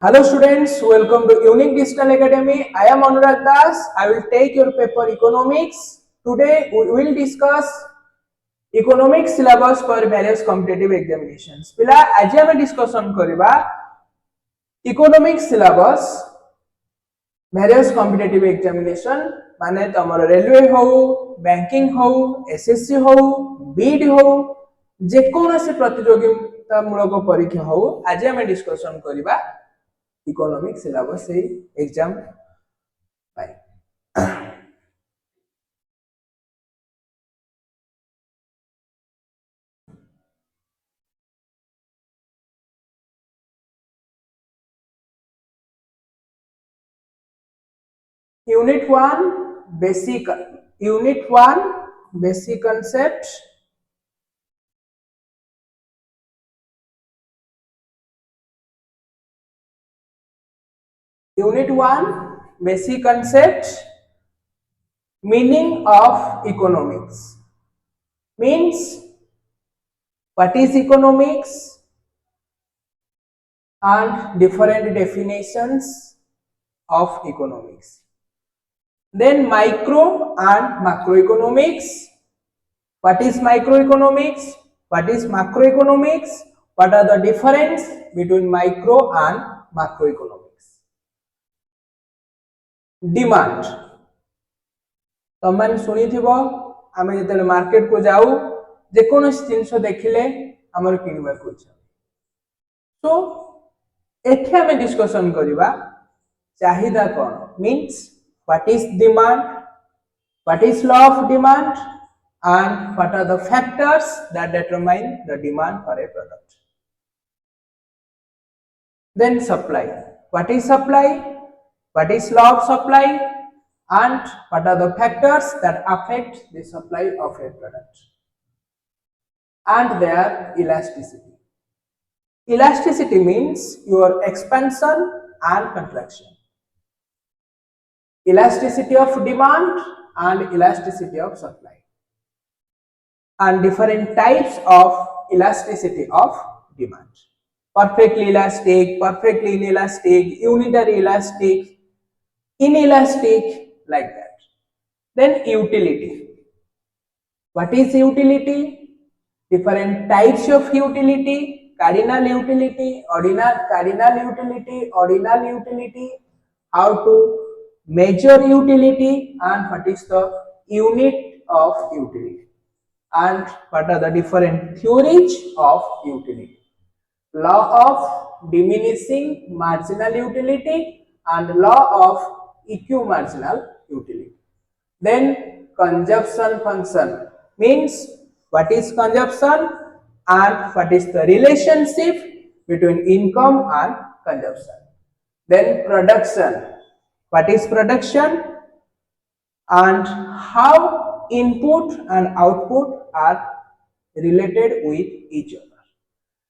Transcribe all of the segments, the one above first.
Hello students, welcome to Unique Digital Academy. I am Anurag Das. I will take your paper economics. Today we will discuss economics syllabus for various competitive examinations. पिला आज हम discussion करबा economics syllabus various competitive examination माने तमर railway हो, banking हो, SSC हो, बीड हो, जे कोनोसी प्रतियोगिता मूलक परीक्षा हो आज हम डिस्कशन करबा इकोनॉमिक सिलेबस से exam pi unit 1 basic concept Unit 1 Basic Concept Meaning of Economics means what is economics and different definitions of economics. Then micro and macroeconomics. What is microeconomics? What is macroeconomics? What are the difference between micro and macroeconomics? Demand तमन सुनी थिबो आमे जतले market को जाऊ जे कोनोस जिंस देखिले हमर किनबा को इच्छा तो एथे आमे डिस्कशन करिबा चाहिदा कोन means what is demand what is law of demand and what are the factors that determine the demand for a product. Then supply. What is supply? What is law of supply and what are the factors that affect the supply of a product and their elasticity. Elasticity means your expansion and contraction. Elasticity of demand and elasticity of supply and different types of elasticity of demand. Perfectly elastic, perfectly inelastic, unitary elastic, inelastic, like that. Then utility. What is utility? Different types of utility: cardinal utility, cardinal utility, ordinal utility, how to measure utility and what is the unit of utility and what are the different theories of utility. Law of diminishing marginal utility and law of equimarginal utility. Then consumption function means what is consumption and what is the relationship between income and consumption. Then production. What is production and how input and output are related with each other.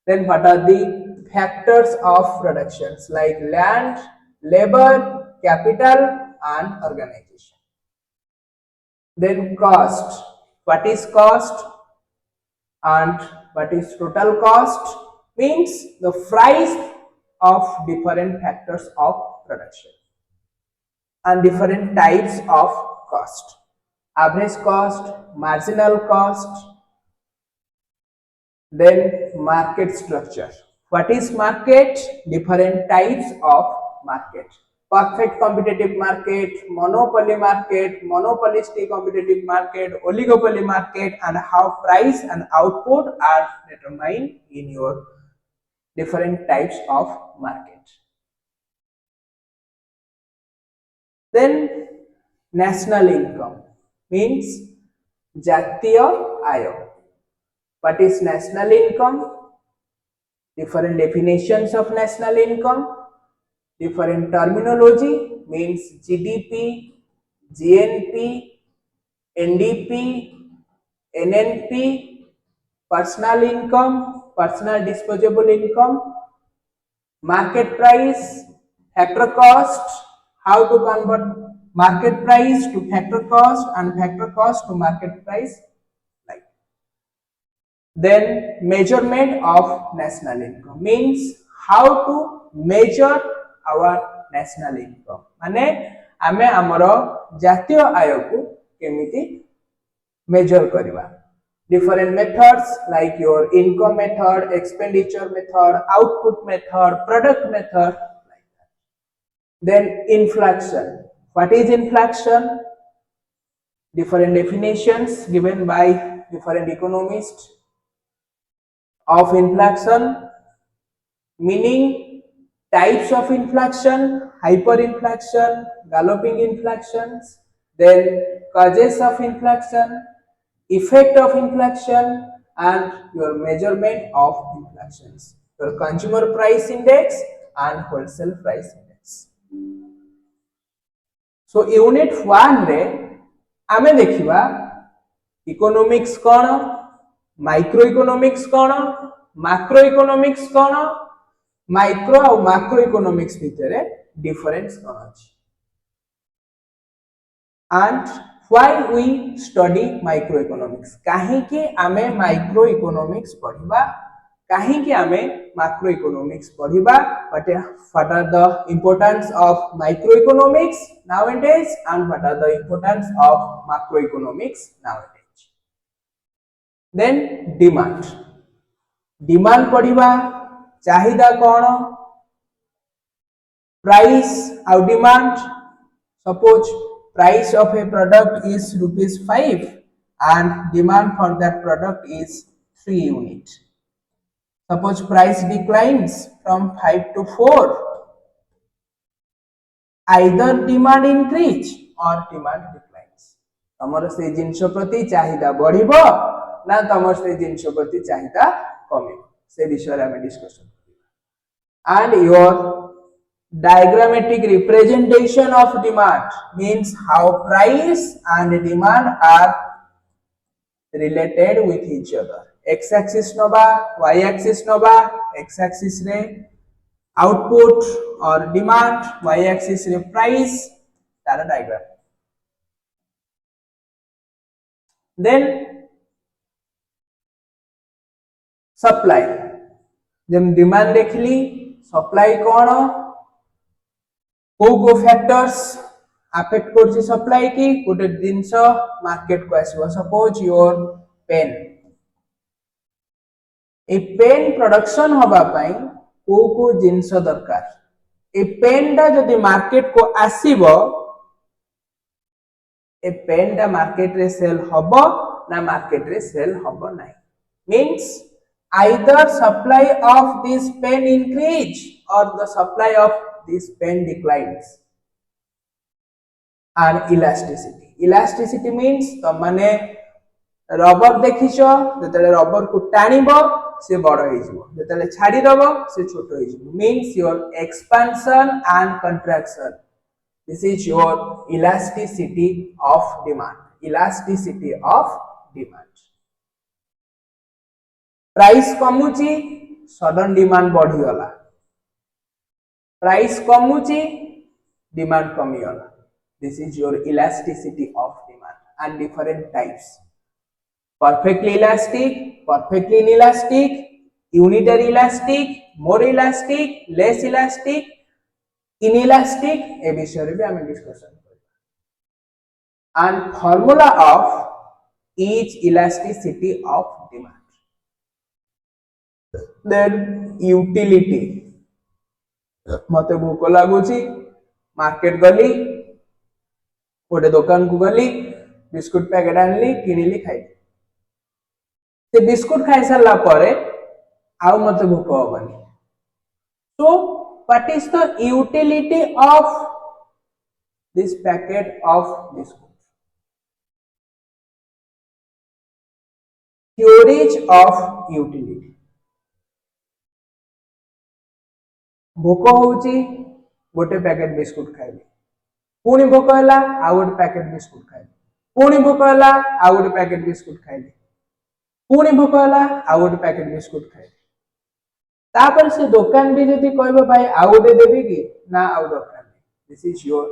Then what are the factors of productions like land, labor, capital and organization. Then cost. What is cost and what is total cost means the price of different factors of production and different types of cost. Average cost, marginal cost. Then market structure. What is market? Different types of market. Perfect competitive market, monopolistic competitive market, oligopoly market, and how price and output are determined in your different types of market. Then national income means Jatiya Ayo. What is national income? Different definitions of national income, different terminology means GDP, GNP, NDP, NNP, personal income, personal disposable income, market price, factor cost, how to convert market price to factor cost and factor cost to market price. Then measurement of national income means how to measure our national income माने आमे हमर जातीय आय को केमिति major करबा different methods like your income method, expenditure method, output method, product method like that. Then inflation. What is inflation? Different definitions given by different economists of inflation, meaning types of inflation, hyperinflation, galloping inflations, then causes of inflation, effect of inflation, and your measurement of inflations, your consumer price index and wholesale price index. So unit 1 रे आमे देखिबा economics कोन, micro economics कोन, macro economics कोन, micro और macro economics भितरे difference कोन अछि, and why we study micro economics, काहे कि आमे micro economics पढिबा, काहे कि आमे मैक्रो इकोनॉमिक्स पढिबा, what are the importance of micro economics nowadays and what are the importance of macro economics nowadays. Then demand पढिबा, चाहिदा कोन, price और demand. Suppose price of a product is ₹5 and demand for that product is 3 units. Suppose price declines from 5 to 4, either demand increase or demand declines. तमर से जिंस प्रति चाहिदा बढ़िबो ना तमर से जिंस प्रति चाहिदा कमिबो, से विषय रे हम डिस्कशन करिबा. And your diagrammatic representation of demand means how price and demand are related with each other. X axis nova, y axis nova, x axis रे output or demand, y axis रे price, तारा diagram. Then supply, जब demand देखली, supply कोन, को factors affect करछि supply की, गोटे जिंस market को आसीबो. Suppose your pen, a pen production होबा पई को जिंस दरकार, ए पेन दा जदि मार्केट को आसीबो, ए पेन दा मार्केट रे सेल होबो ना मार्केट रे सेल होबो नाही. Means either supply of this pen increase or the supply of this pen declines. And elasticity means तो माने रबर देखिछो, जेतले रबर को टाणीबो से बड़ होई जिवो, जेतले छाडी दबो से छोट होई जिवो. Means your expansion and contraction. This is your elasticity of demand. Elasticity of demand. Price कमुची, सडन डिमांड बढ़ी गला. प्राइस कमुची, डिमांड कमी गला. This is your elasticity of demand and different types. Perfectly elastic, perfectly inelastic, unitary elastic, more elastic, less elastic, inelastic, ए विषय रे भी हम डिस्कशन करबा. And formula of each elasticity of demand. Then utility, मते भूख लागुची, मार्केट गली, गोटे दुकान को गली, बिस्कुट पैकेट आनली, किनिली, खाई. से बिस्कुट खाई सारला परे आउ मते भूख होबनी. So what is the utility of this packet of biscuit? Theories of utility. भोक होउची, गोटे पैकेट बिस्कुट खाइली, पुणी भोक होला आ गोटे पैकेट बिस्कुट खाइली, पुणी भोक होला आ गोटे पैकेट बिस्कुट खाइली, पुणी भोक होला आ गोटे पैकेट बिस्कुट खाइली. तापर से दुकान भी जदी कहबो भाई आ गोटे देबी कि ना आ दरकार नहीं. This is your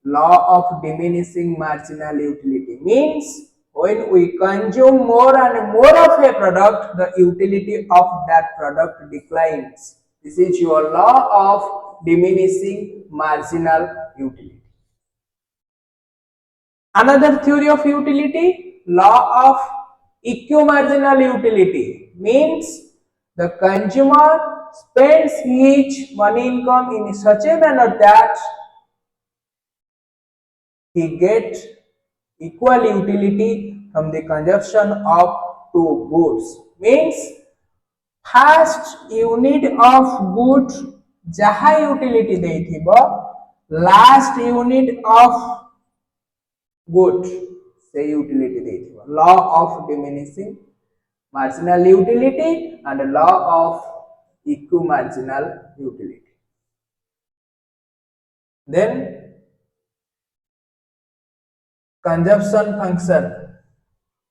law of diminishing marginal utility. Means when we consume more and more of a product, the utility of that product declines. This is your law of diminishing marginal utility. Another theory of utility, law of equimarginal utility, means the consumer spends his money income in such a manner that he gets equal utility from the consumption of two goods. Means first unit of good jaha utility देइथिबो, last unit of good से utility देइथिबो. Law of diminishing marginal utility and law of equimarginal utility. Then consumption function.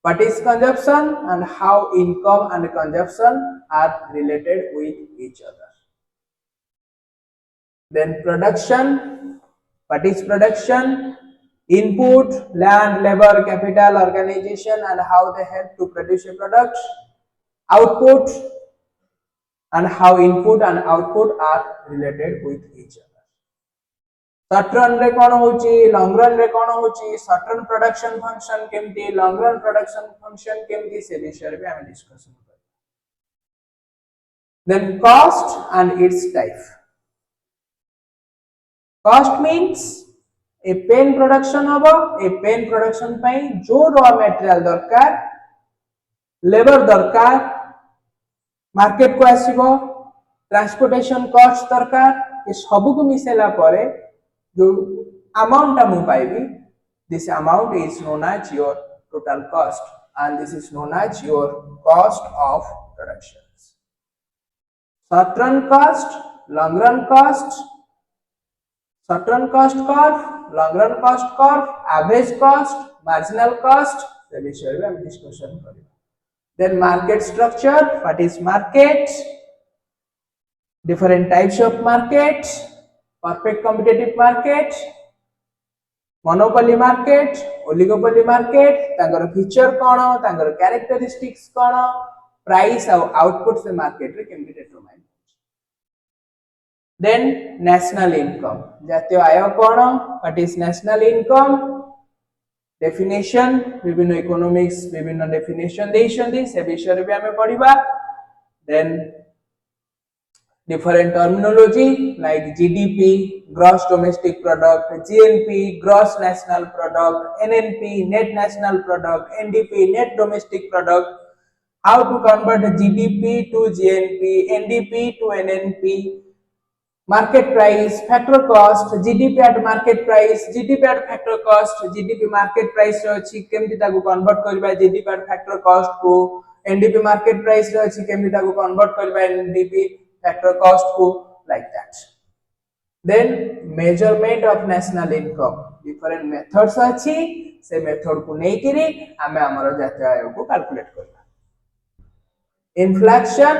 What is consumption and how income and consumption are related with each other. Then production. What is production? Input, land, labor, capital, organization, and how they help to produce a product. Output, and how input and output are related with each other. Short run रे कौन होची, long run रे कौन होची, short run production function केमती, long run production function केमती से विषय पे हमें डिस्कशन करेंगे. Then cost and its type. Cost means a pen production होगा, a pen production पाई जो raw material दरकार, labor दरकार, market को आसीबो, transportation cost दरकार, ये सबू को मिसेला परे जो amount टा मु पाइबी, this amount is known as your total cost and this is known as your cost of production. Short run cost, long run cost, short run cost curve, long run cost curve, average cost, marginal cost, the विषय में हम discussion करेंगे. Then market structure, what is market? Different types of market. Perfect competitive market, monopoly market, oligopoly market, तांगर feature कौन, तांगर characteristics कौन, price और output से market रे केमती determine. Then national income, जातीय आय कौन, what is national income? Definition, विभिन्न economics विभिन्न definition देइछन्ती से विषय रे हमें पढिबा. Then different terminology like GDP, gross domestic product, GNP, gross national product, NNP, net national product, NDP, net domestic product, how to convert GDP to GNP, NDP to NNP, market price, factor cost, GDP at market price, GDP at factor cost, GDP market price अछि केमति ताको convert करबा GDP at factor cost को, NDP market price अछि केमति ताको convert करबा NDP factor cost को, like that. Then measurement of national income, different methods अछि से मेथड को नै करी हमें हमर जातीय आय को कैलकुलेट करबा. Inflation,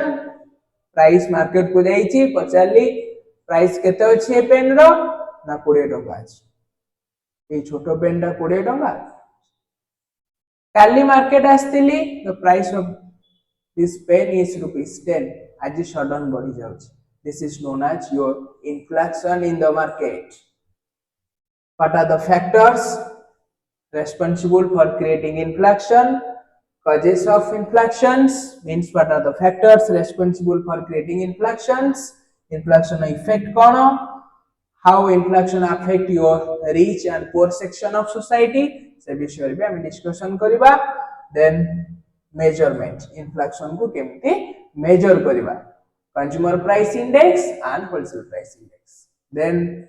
प्राइस मार्केट को जाईची पचाली प्राइस केते अछि पेन रो ना 20 टका अछि, ए छोटो पेन टा 20 टका, काली मार्केट आस्तिली the price of this pen is ₹10, आज सडन बढ़ी जाउछ. This is known as your inflation in the market. What are the factors responsible for creating inflation? Causes of inflations means what are the factors responsible for creating inflations? Inflation effect कौन, how inflation affect your rich and poor section of society से विषय रे हम discussion करिबा. Then measurement, inflation को केमती measure करिबा, consumer price index and wholesale price index. Then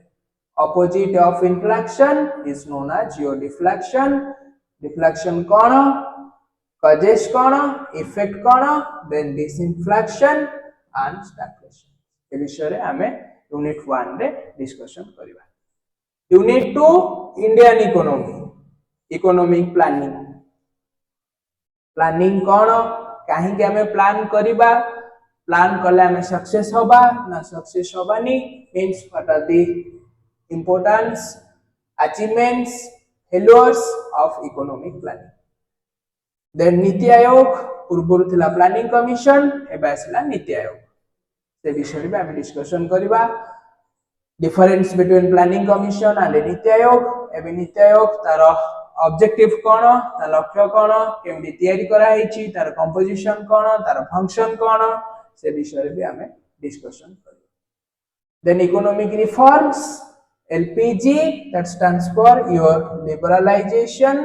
opposite of inflation is known as your deflation. Deflation कौन, causes कौन, effect कौन, then disinflation and stagflation. ए विषय रे हमें यूनिट 1 रे डिस्कशन करिबा. Unit 2 Indian economy, economic planning. Planning कौन, काहे के हमें प्लान करिबा, प्लान कले हमें सक्सेस होबा ना सक्सेस होबानी, means what are the importance, achievements, failures of economic planning. Then NITI Aayog, पूर्व थिला प्लानिंग कमिशन, एबा आसला नीति आयोग. से विषय में आम डिस्कशन करवा difference between planning commission and NITI Aayog एवं नीति आयोग तार ऑब्जेक्टिव कौन तार लक्ष्य कौन केमती तैयारी करा हेची तार कंपोजिशन कौन तार फंक्शन कौन से विषय भी आम डिस्कशन करवा then economic reforms LPG that stands for your liberalization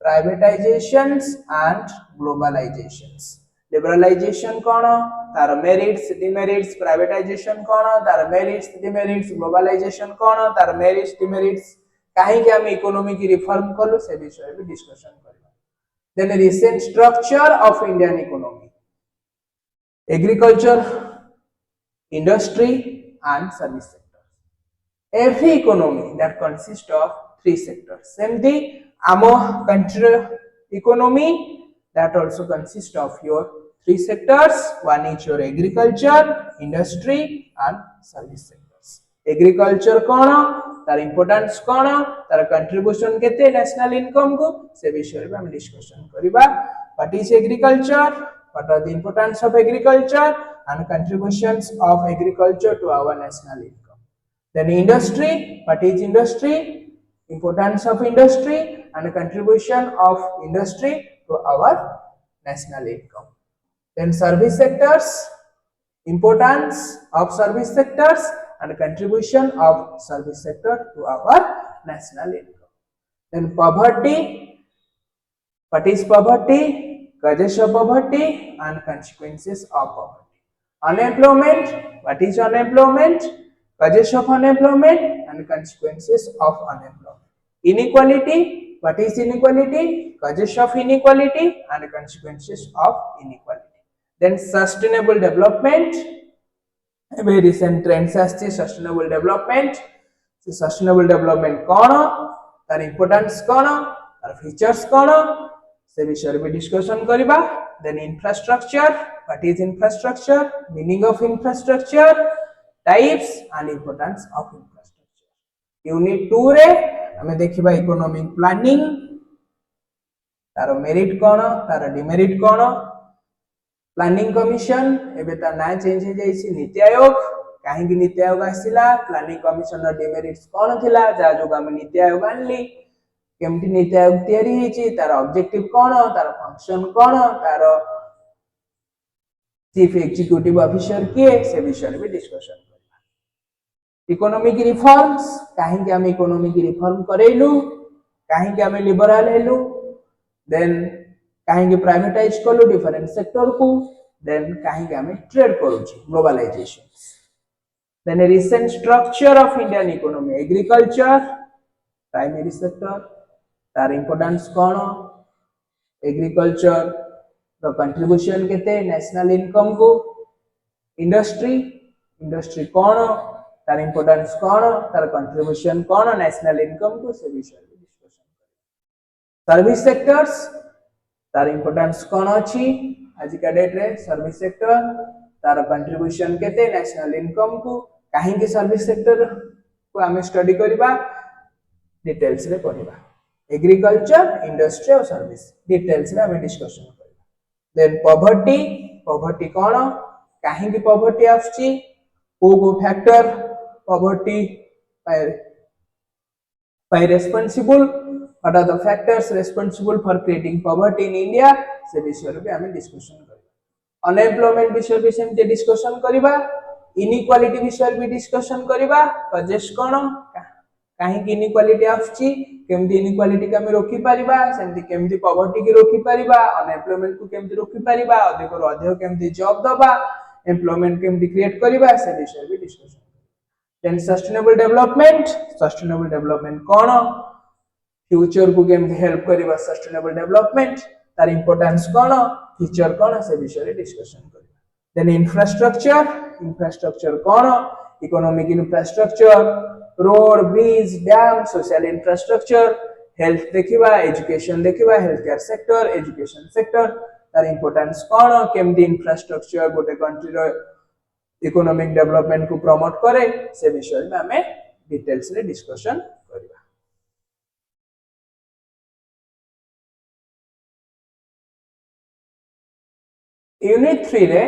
privatizations and globalizations liberalization कौन तार मेरिट्स डिमेरिट्स प्राइवेटाइजेशन कौन तार मेरिट्स डिमेरिट्स ग्लोबलाइजेशन कौन तार मेरिट्स डिमेरिट्स काहे कि हम इकोनॉमी की रिफॉर्म करू से विषय भी डिस्कशन करबा then recent structure of Indian economy agriculture industry and service sector every economy that consists of three sectors same the amo country economy that also consists of your three sectors one is your agriculture industry and service sectors agriculture कौन तार importance कौन तार contribution केते national income को से विषय में हम discussion करिबा what is agriculture what are the importance of agriculture and contributions of agriculture to our national income then industry what is industry importance of industry and contribution of industry to our national income then service sectors importance of service sectors and contribution of service sector to our national income then poverty what is poverty causes of poverty and consequences of poverty unemployment what is unemployment causes of unemployment and consequences of unemployment inequality what is inequality causes of inequality and consequences of inequality then sustainable development a very recent trend aschi sustainable development so sustainable development कौन तार importance कौन तार features कौन से विषय में discussion करिबा then infrastructure what is infrastructure meaning of infrastructure types and importance of infrastructure unit 2 रे हमें देखिबा इकोनॉमिक प्लानिंग तार मेरिट कौन तार डिमेरिट कौन प्लानिंग कमिशन एबे ता ना चेंज हो जाईसी नीति आयोग काहे कि नीति आयोग आसिला प्लानिंग कमिशन र डिमेरिट्स कौन थिला जा जो हम नीति आयोग आनली केमती नीति आयोग तैयारी हेची तार ऑब्जेक्टिव कौन तार फंक्शन कौन तार चीफ एग्जीक्यूटिव ऑफिसर किए से विषय में डिस्कशन करबा इकोनॉमिक रिफॉर्म्स काहे कि हम इकोनॉमी की रिफॉर्म करेलु काहे कि हम लिबरल हेलु देन काहे कि प्राइवेटाइज करलु डिफरेंट सेक्टर को देन काहे कि हम ट्रेड करूची globalisation then recent structure of Indian economy agriculture primary sector तार इंपोर्टेंस कौन एग्रीकल्चर द कंट्रीब्यूशन केते नेशनल इनकम को इंडस्ट्री इंडस्ट्री कौन तार इंपोर्टेंस कौन तार कंट्रीब्यूशन कौन नेशनल इनकम को से विषय डिस्कशन सर्विस सेक्टर्स तार इंपोर्टेंस कौन अछि आज का डेट रे सर्विस सेक्टर तार कंट्रीब्यूशन केते नेशनल इनकम को काहे कि सर्विस सेक्टर को हमें स्टडी करबा डिटेल्स रे करबा एग्रीकल्चर इंडस्ट्री और सर्विस डिटेल्स रे हमें डिस्कशन करबा देन पॉवर्टी पॉवर्टी कौन काहे कि पॉवर्टी आछि को factor poverty by responsible what are the factors responsible for creating poverty in India से विषय रे हमें डिस्कशन करबा अनएम्प्लॉयमेंट विषय भी सेमते डिस्कशन करबा इनइक्वालिटी विषय भी डिस्कशन करबा कजेस कोन काहे कि इनइक्वालिटी आछि केमदी इनइक्वालिटी का हम रोकी परिबा सेमती केमदी पॉवर्टी की रोकी परिबा अनएम्प्लॉयमेंट को केमदी रोकी परिबा अधिक रो अधिक केमदी जॉब दबा एम्प्लॉयमेंट केमदी क्रिएट करबा से विषय भी डिस्कशन then sustainable development कौन फ्यूचर को केमदी हेल्प करबा सस्टेनेबल डेवलपमेंट तार इंपोर्टेंस कौन फीचर कौन से विषय रे डिस्कशन करबा देन इंफ्रास्ट्रक्चर कौन economic infrastructure road bridge dam social infrastructure health देखिबा एजुकेशन देखिबा health care sector education sector तार इंपोर्टेंस कौन केमदी इंफ्रास्ट्रक्चर गोटे कंट्री रो इकोनॉमिक डेवलपमेंट को प्रमोट करे से विषय में हमें डिटेल्स रे डिस्कशन करबा यूनिट 3 रे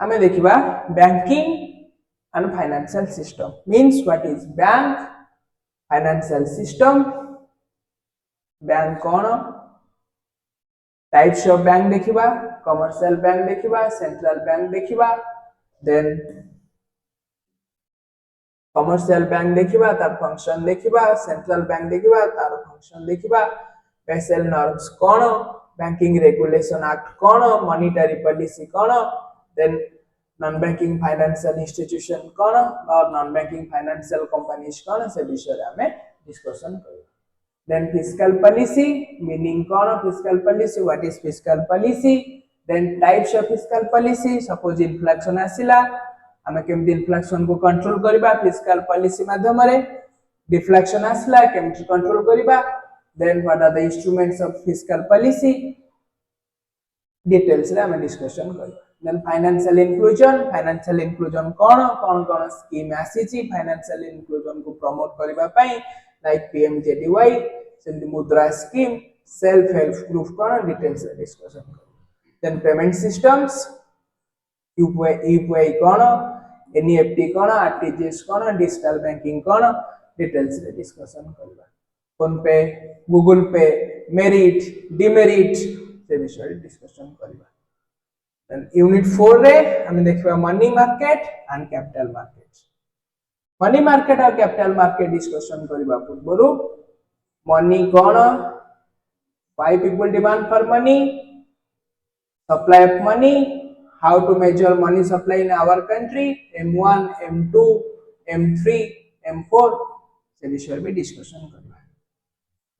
आमे देखिबा banking and financial system means what is bank financial system bank कौन टाइप्स ऑफ बैंक देखिबा कमर्शियल बैंक देखिबा सेंट्रल बैंक देखिबा देन कमर्शियल बैंक देखिबा तार फंक्शन देखिबा सेंट्रल बैंक देखिबा तार फंक्शन देखिबा बेसल नॉर्म्स कौन बैंकिंग रेगुलेशन एक्ट कौन मॉनेटरी पॉलिसी कौन then non banking financial institution कौन और नॉन बैंकिंग फाइनेंशियल कंपनीज कौन से विषय रे हमें डिस्कशन करिबा then fiscal policy meaning कौन fiscal policy what is fiscal policy then types of fiscal policy suppose inflation आसिला हमें केमती इन्फ्लेशन को कंट्रोल करिबा फिस्कल पॉलिसी माध्यम रे डिफ्लेक्शन आसला केमती कंट्रोल करिबा then what are the instruments of fiscal policy details रे हमें डिस्कशन करिबा देन फाइनेंशियल इंक्लूजन कोन कोन स्कीम आसी छी फाइनेंशियल इंक्लूजन को प्रमोट करिबा पई लाइक पीएमजेडीवाई सेमती मुद्रा स्कीम सेल्फ हेल्प ग्रुप कोन डिटेल्स रे डिस्कशन करिबा देन पेमेंट सिस्टम्स यूपीआई कौन एनईएफटी कौन आरटीजीएस कौन डिजिटल बैंकिंग कौन डिटेल्स रे डिस्कशन करबा फोन पे गूगल पे मेरिट डिमेरिट से विषय डिस्कशन करबा देन यूनिट 4 रे हम देखबा money market and capital market money market और कैपिटल मार्केट डिस्कशन करबा पूर्वरु मनी कौन why people demand for money supply of money how to measure money supply in our country M1 M2 M3 M4 से विषय में discussion करना है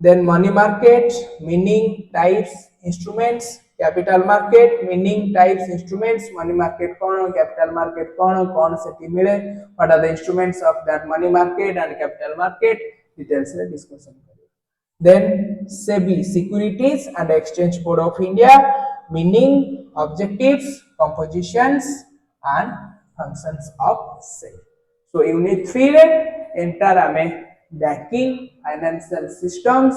then money market meaning types instruments capital market meaning types instruments money market कौन capital market कौन से मिले what are the instruments of that money market and capital market details से डिस्कशन करेंगे then SEBI Securities and Exchange Board of India meaning objectives compositions and functions of SEBI so unit 3 रे enter हमें banking financial system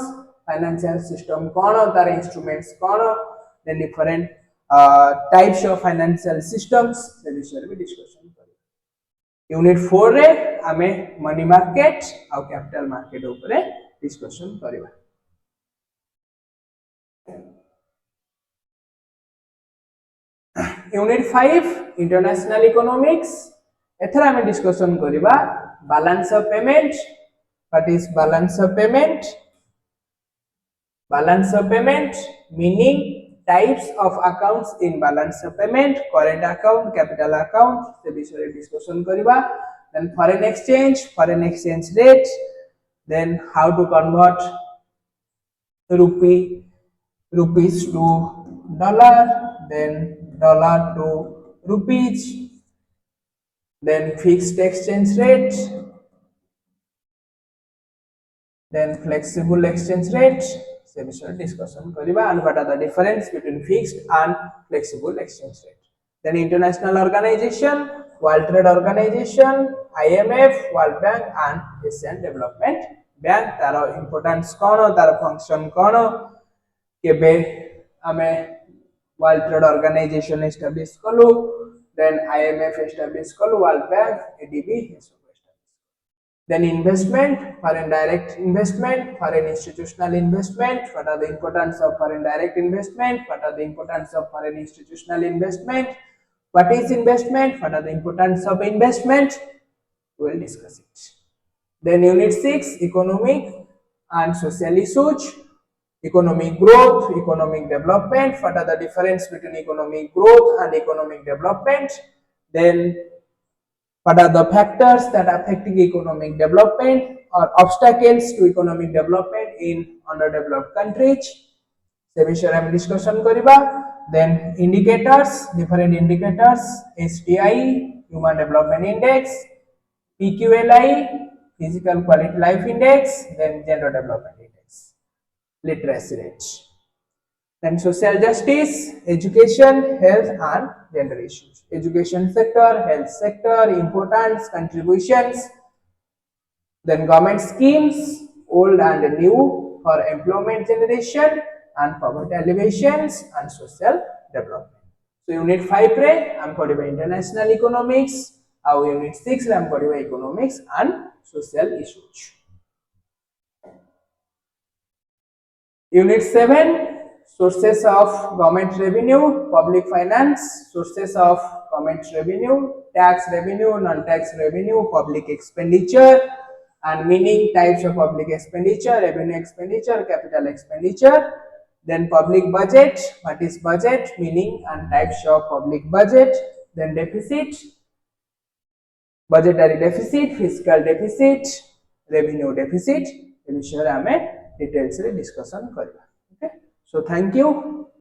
कौन तार instruments कौन then different types of financial systems से विषय में डिस्कशन करेंगे unit 4 रे हमें money market और capital market ऊपर डिस्कशन करिबा यूनिट 5 इंटरनेशनल इकोनॉमिक्स एथर हमें डिस्कशन करिबा balance of payment what is balance of payment meaning types of accounts in balance of payment current account capital account से विषय डिस्कशन करिबा then foreign exchange rate then how to convert rupees to dollar then dollar to rupees then fixed exchange rate then flexible exchange rate से विषय discussion करिबा and what are the difference between fixed and flexible exchange rate then international organization world trade organization IMF world bank and Asian development bank तार importance कोन तार function कोन केबे हमें world trade organisation establish कलु then IMF establish कलु world bank ADB then investment foreign direct investment foreign institutional investment what are the importance of foreign direct investment what are the importance of foreign institutional investment what is investment what are the importance of investment we will discuss it then unit 6 economic and social issues economic growth economic development what are the difference between economic growth and economic development then what are the factors that affecting economic development or obstacles to economic development in underdeveloped countries se विषय हम discussion करिबा then indicators different indicators HDI human development index PQLI physical quality life index then gender development index literacy rate then social justice education health and gender issues education sector health sector importance contributions then government schemes old and new for employment generation and poverty alleviations and social development So unit 5 रे हम पढ़िबा international economics और unit 6 रे हम पढ़िबा economics and social issues. Unit 7 sources of government revenue, public finance, sources of government revenue, tax revenue, non-tax revenue, public expenditure and meaning, types of public expenditure, revenue expenditure, capital expenditure. Then public budget, what is budget, meaning and types of public budget. Then deficit, budgetary deficit, fiscal deficit, revenue deficit. ए विषय में details रे discussion करबा. Okay, so thank you.